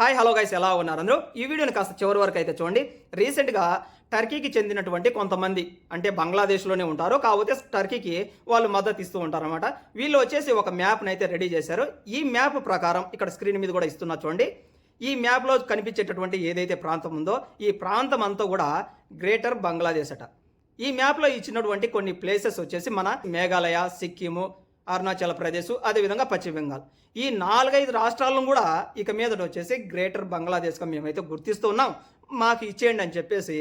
Hi hello guys, ఎలా ఉన్నారు అందరూ? ఈ వీడియోని కాస్త చివరి వరకు అయితే చూడండి. రీసెంట్గా టర్కీకి చెందినటువంటి కొంతమంది, అంటే బంగ్లాదేశ్లోనే ఉంటారు, కాకపోతే టర్కీకి వాళ్ళు మద్దతు ఇస్తూ ఉంటారన్నమాట. వీళ్ళు వచ్చేసి ఒక మ్యాప్ని అయితే రెడీ చేశారు. ఈ మ్యాప్ ప్రకారం ఇక్కడ స్క్రీన్ మీద కూడా ఇస్తున్నా చూడండి. ఈ మ్యాప్లో కనిపించేటటువంటి ఏదైతే ప్రాంతం ఉందో ఈ ప్రాంతం అంతా కూడా గ్రేటర్ బంగ్లాదేశ్ అట. ఈ మ్యాప్లో ఇచ్చినటువంటి కొన్ని ప్లేసెస్ వచ్చేసి మన మేఘాలయ, సిక్కిము, అరుణాచల్ ప్రదేశ్, అదేవిధంగా పశ్చిమ బెంగాల్, ఈ 4-5 రాష్ట్రాలను కూడా ఇక మీదట వచ్చేసి గ్రేటర్ బంగ్లాదేశ్గా మేమైతే గుర్తిస్తున్నాం, మాకు ఇచ్చేయండి అని చెప్పేసి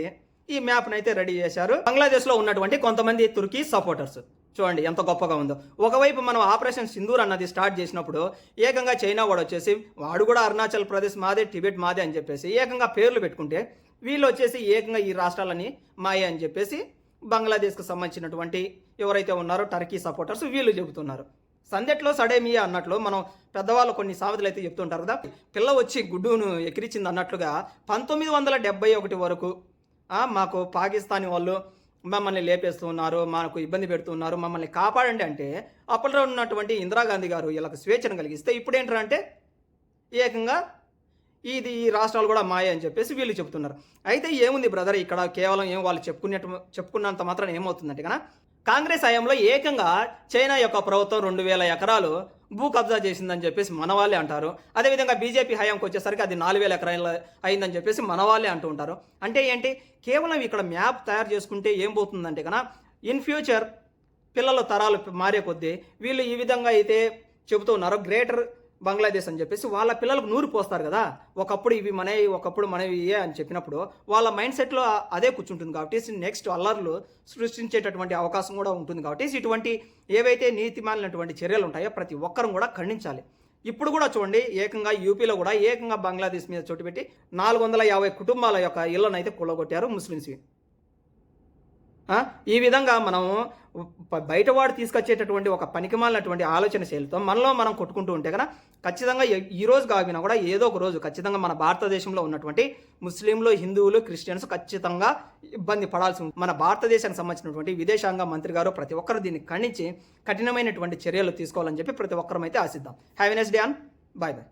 ఈ మ్యాప్ని అయితే రెడీ చేశారు. బంగ్లాదేశ్లో ఉన్నటువంటి కొంతమంది తుర్కీ సపోర్టర్స్ చూడండి ఎంత గొప్పగా ఉందో. ఒకవైపు మనం ఆపరేషన్ సింధూర్ అన్నది స్టార్ట్ చేసినప్పుడు ఏకంగా చైనా వాడు వచ్చేసి వాడు కూడా అరుణాచల్ ప్రదేశ్ మాదే, టిబెట్ మాదే అని చెప్పేసి ఏకంగా పేర్లు పెట్టుకుంటే, వీళ్ళు వచ్చేసి ఏకంగా ఈ రాష్ట్రాలని మాయే అని చెప్పేసి బంగ్లాదేశ్కు సంబంధించినటువంటి ఎవరైతే ఉన్నారో టర్కీ సపోర్టర్స్ వీళ్ళు చెబుతున్నారు. సందెట్లో సడేమియా అన్నట్లు మనం పెద్దవాళ్ళు కొన్ని సామెతలు అయితే చెప్తుంటారు కదా, పిల్ల వచ్చి గుడ్డును ఎకిరించింది అన్నట్లుగా 1971 వరకు మాకు పాకిస్తానీ వాళ్ళు మమ్మల్ని లేపేస్తూ ఉన్నారు, మాకు ఇబ్బంది పెడుతున్నారు, మమ్మల్ని కాపాడండి అంటే అప్పట్లో ఉన్నటువంటి ఇందిరాగాంధీ గారు వీళ్ళకి స్వేచ్ఛను కలిగిస్తే ఇప్పుడు ఏంటంటే ఏకంగా ఈ రాష్ట్రాలు కూడా మాయ అని చెప్పేసి వీళ్ళు చెప్తున్నారు. అయితే ఏముంది బ్రదర్, ఇక్కడ కేవలం వాళ్ళు చెప్పుకున్నంత మాత్రం ఏమవుతుందంటే కన్నా కాంగ్రెస్ హయాంలో ఏకంగా చైనా యొక్క ప్రభుత్వం 2000 ఎకరాలు భూ కబ్జా చేసిందని చెప్పేసి మన వాళ్ళే అంటారు. అదేవిధంగా బీజేపీ హయాంకి వచ్చేసరికి అది 4000 ఎకరాలు అయిందని చెప్పేసి మన వాళ్ళే అంటూ ఉంటారు. అంటే ఏంటి, కేవలం ఇక్కడ మ్యాప్ తయారు చేసుకుంటే ఏం పోతుందంటే కన్నా ఇన్ ఫ్యూచర్ పిల్లల తరాలు మారే కొద్దీ వీళ్ళు ఈ విధంగా అయితే చెబుతూ ఉన్నారు గ్రేటర్ బంగ్లాదేశ్ అని చెప్పేసి వాళ్ళ పిల్లలకు నూరు పోస్తారు కదా, ఒకప్పుడు ఇవి మనవి ఒకప్పుడు మనవి ఇవే అని చెప్పినప్పుడు వాళ్ళ మైండ్ సెట్లో అదే కూర్చుంటుంది. కాబట్టి నెక్స్ట్ అల్లర్లు సృష్టించేటటువంటి అవకాశం కూడా ఉంటుంది. కాబట్టి ఇటువంటి ఏవైతే నీతిమాలినటువంటి చర్యలు ఉంటాయో ప్రతి ఒక్కరం కూడా ఖండించాలి. ఇప్పుడు కూడా చూడండి, ఏకంగా యూపీలో కూడా ఏకంగా బంగ్లాదేశ్ మీద చోటు పెట్టి 450 కుటుంబాల యొక్క ఇళ్లను అయితే కూలగొట్టారు ముస్లిమ్స్వి. ఈ విధంగా మనం బయటవాడు తీసుకొచ్చేటటువంటి ఒక పనికిమాలినటువంటి ఆలోచన శైలితో మనలో మనం కొట్టుకుంటూ ఉంటే కదా ఖచ్చితంగా ఈ రోజు కాగినా కూడా ఏదో ఒక రోజు ఖచ్చితంగా మన భారతదేశంలో ఉన్నటువంటి ముస్లింలు, హిందువులు, క్రిస్టియన్స్ ఖచ్చితంగా ఇబ్బంది పడాల్సి ఉంటుంది. మన భారతదేశానికి సంబంధించినటువంటి విదేశాంగ మంత్రి గారు ప్రతి ఒక్కరు దీన్ని ఖండించి కఠినమైనటువంటి చర్యలు తీసుకోవాలని చెప్పి ప్రతి ఒక్కరం అయితే ఆశిద్దాం. Have a nice day and bye bye.